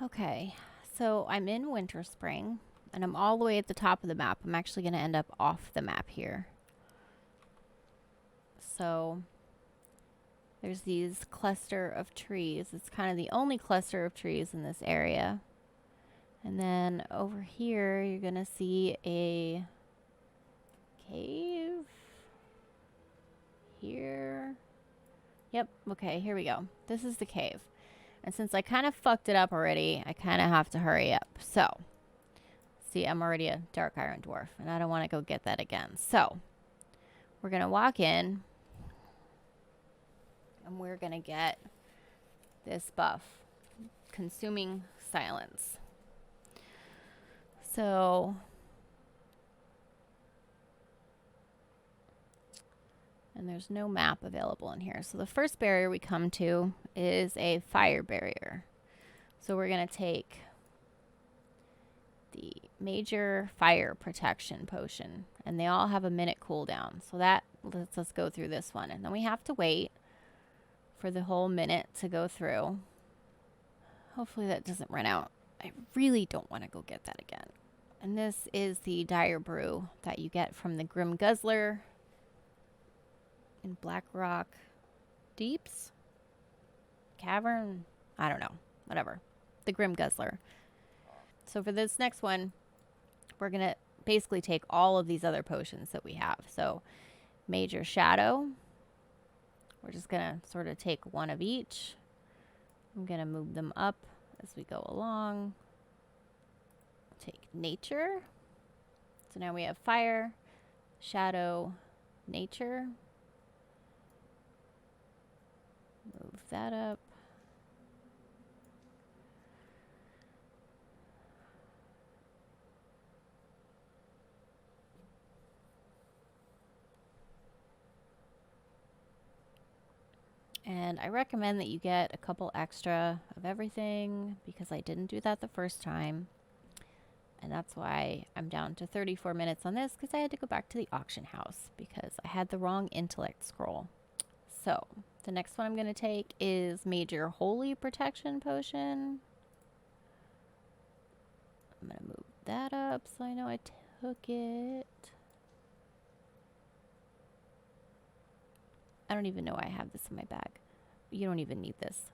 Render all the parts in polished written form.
Okay, so I'm in Winter Spring, and I'm all the way at the top of the map. I'm actually going to end up off the map here. So there's these cluster of trees. It's kind of the only cluster of trees in this area. And then over here, you're going to see a cave. Here. Yep, okay, here we go. This is the cave. And since I kind of fucked it up already, I kind of have to hurry up. So, see, I'm already a Dark Iron Dwarf, and I don't want to go get that again. So, we're going to walk in, and we're going to get this buff, Consuming Silence. So, and there's no map available in here. So the first barrier we come to is a fire barrier. So we're going to take the major fire protection potion, and they all have a minute cooldown. So that lets us go through this one. And then we have to wait for the whole minute to go through. Hopefully that doesn't run out. I really don't want to go get that again. And this is the Dire Brew that you get from the Grim Guzzler in Blackrock Deeps? Cavern? I don't know. Whatever. The Grim Guzzler. So for this next one, we're going to basically take all of these other potions that we have. So Major Shadow. We're just going to sort of take one of each. I'm going to move them up as we go along. Take Nature. So now we have Fire, Shadow, Nature. Move that up. And I recommend that you get a couple extra of everything because I didn't do that the first time. And that's why I'm down to 34 minutes on this, because I had to go back to the auction house because I had the wrong intellect scroll. So the next one I'm going to take is Major Holy Protection Potion. I'm going to move that up so I know I took it. I don't even know why I have this in my bag. You don't even need this.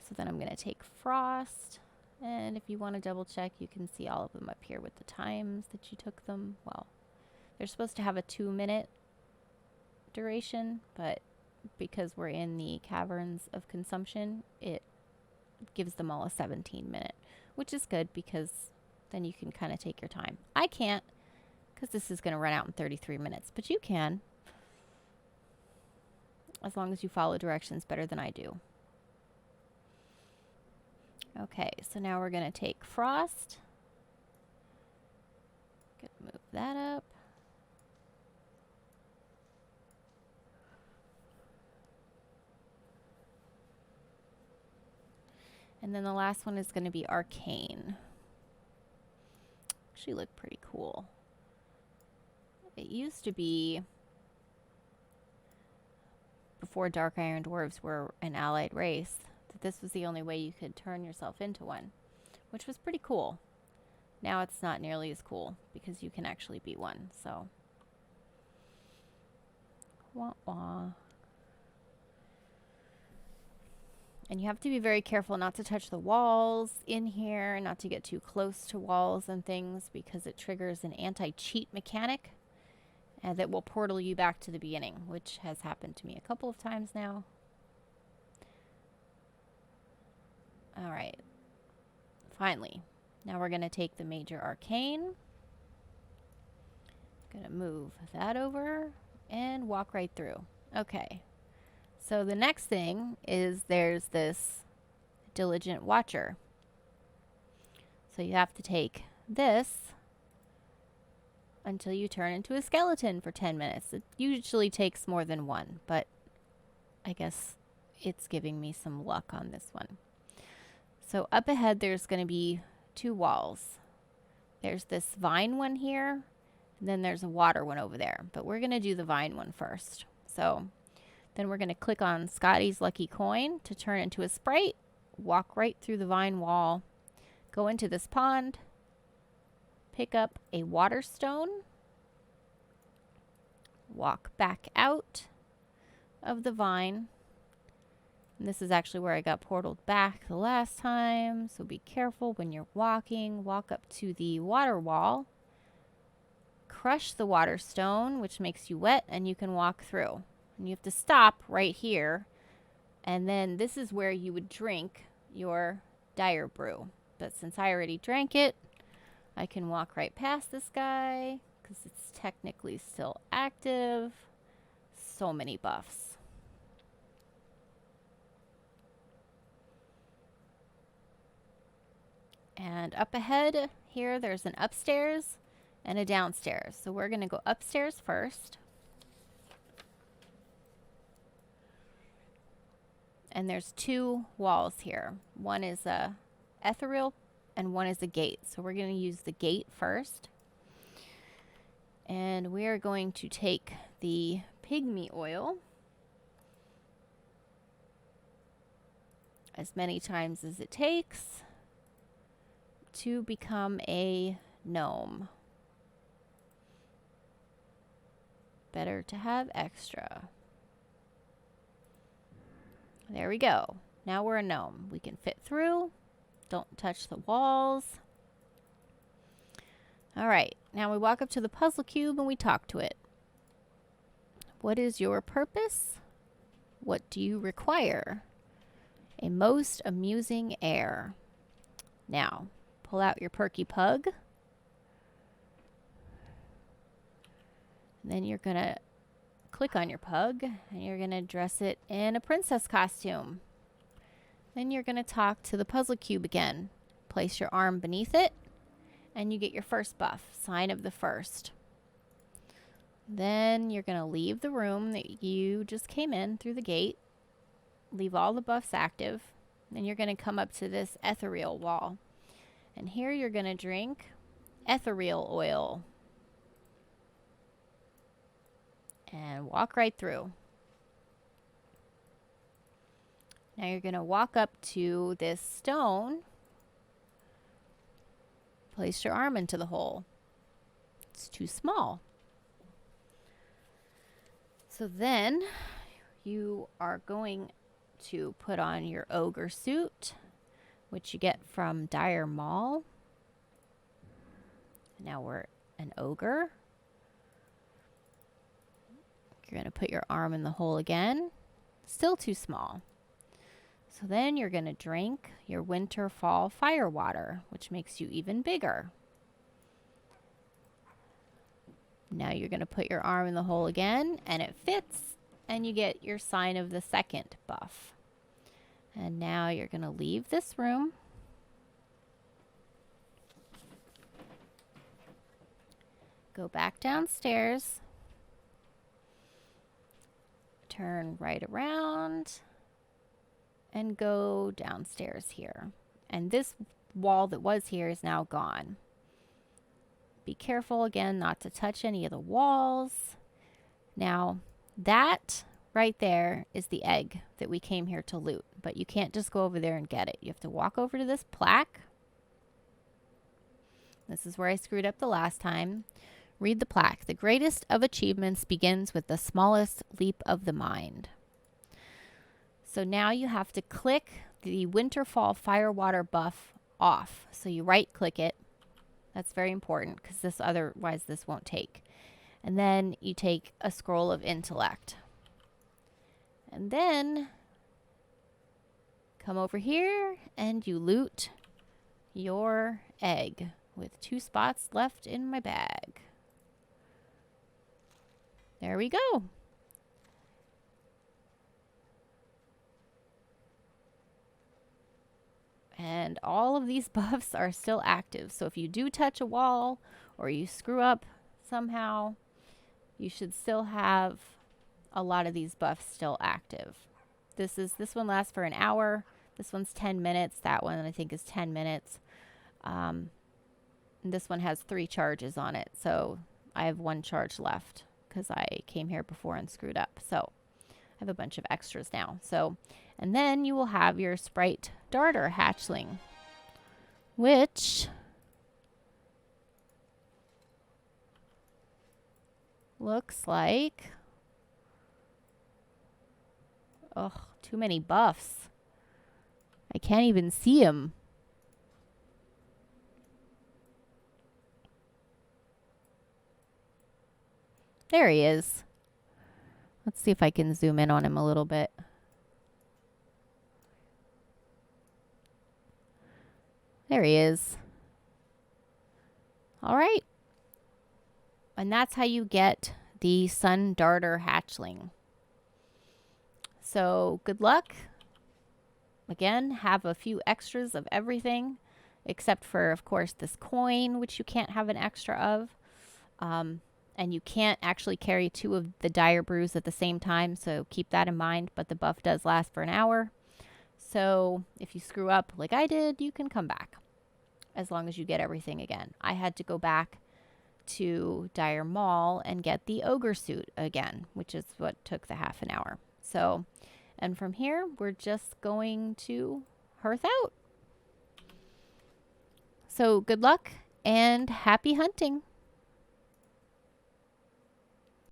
So then I'm going to take Frost. And if you want to double check, you can see all of them up here with the times that you took them. Well, they're supposed to have a 2-minute duration, but because we're in the Caverns of Consumption, it gives them all a 17-minute, which is good because then you can kind of take your time. I can't because this is going to run out in 33 minutes, but you can as long as you follow directions better than I do. Okay, so now we're going to take Frost. Gonna move that up. And then the last one is going to be Arcane. Actually look pretty cool. It used to be, before Dark Iron Dwarves were an allied race, that this was the only way you could turn yourself into one, which was pretty cool. Now it's not nearly as cool because you can actually be one, so. Wah wah. And you have to be very careful not to touch the walls in here, not to get too close to walls and things because it triggers an anti-cheat mechanic that will portal you back to the beginning, which has happened to me a couple of times now. All right. Finally. Now we're going to take the Major Arcane. Going to move that over and walk right through. Okay. So the next thing is there's this Diligent Watcher. So you have to take this until you turn into a skeleton for 10 minutes. It usually takes more than one, but I guess it's giving me some luck on this one. So up ahead there's going to be 2 walls. There's this vine one here, and then there's a water one over there. But we're going to do the vine one first. So Then we're going to click on Scotty's Lucky Coin to turn into a sprite, walk right through the vine wall, go into this pond, pick up a water stone, walk back out of the vine. And this is actually where I got portaled back the last time, so be careful when you're walking. Walk up to the water wall, crush the water stone, which makes you wet, and you can walk through. And you have to stop right here, and then this is where you would drink your Dire Brew. But since I already drank it, I can walk right past this guy because it's technically still active. So many buffs. And up ahead here, there's an upstairs and a downstairs. So we're going to go upstairs first. And there's two walls here. One is a ethereal and one is a gate. So we're going to use the gate first. And we are going to take the Pygmy Oil as many times as it takes to become a gnome. Better to have extra. There we go. Now we're a gnome. We can fit through. Don't touch the walls. All right. Now we walk up to the puzzle cube and we talk to it. What is your purpose? What do you require? A most amusing air. Now, pull out your Perky Pug. And then you're going to click on your pug and you're going to dress it in a princess costume. Then you're going to talk to the puzzle cube again. Place your arm beneath it and you get your first buff, Sign of the First. Then you're going to leave the room that you just came in through the gate. Leave all the buffs active. Then you're going to come up to this ethereal wall. And here you're going to drink Ethereal Oil. And walk right through. Now you're going to walk up to this stone. Place your arm into the hole. It's too small. So then you are going to put on your ogre suit, which you get from Dire Mall. Now we're an ogre. You're going to put your arm in the hole again. Still too small. So then you're going to drink your Winterfall Firewater, which makes you even bigger. Now you're going to put your arm in the hole again, and it fits, and you get your Sign of the Second buff. And now you're going to leave this room. Go back downstairs. Turn right around and go downstairs here. And this wall that was here is now gone. Be careful again not to touch any of the walls. Now that right there is the egg that we came here to loot, but you can't just go over there and get it. You have to walk over to this plaque. This is where I screwed up the last time. Read the plaque. The greatest of achievements begins with the smallest leap of the mind. So now you have to click the Winterfall Firewater buff off. So you right click it. That's very important because otherwise this won't take. And then you take a Scroll of Intellect. And then come over here and you loot your egg with 2 spots left in my bag. There we go. And all of these buffs are still active. So if you do touch a wall or you screw up somehow, you should still have a lot of these buffs still active. This one lasts for an hour. This one's 10 minutes. That one I think is 10 minutes. And this one has 3 charges on it. So I have 1 charge left because I came here before and screwed up. So have a bunch of extras now. So, and then you will have your Sprite Darter hatchling, which looks like, oh, too many buffs. I can't even see him. There he is. Let's see if I can zoom in on him a little bit. There he is. All right. And that's how you get the Sun Darter hatchling. So good luck. Again, have a few extras of everything, except for, of course, this coin, which you can't have an extra of. And you can't actually carry 2 of the Dire Brews at the same time, so keep that in mind. But the buff does last for an hour. So if you screw up like I did, you can come back as long as you get everything again. I had to go back to Dire Mall and get the Ogre suit again, which is what took the half an hour. So, and from here, we're just going to hearth out. So good luck and happy hunting.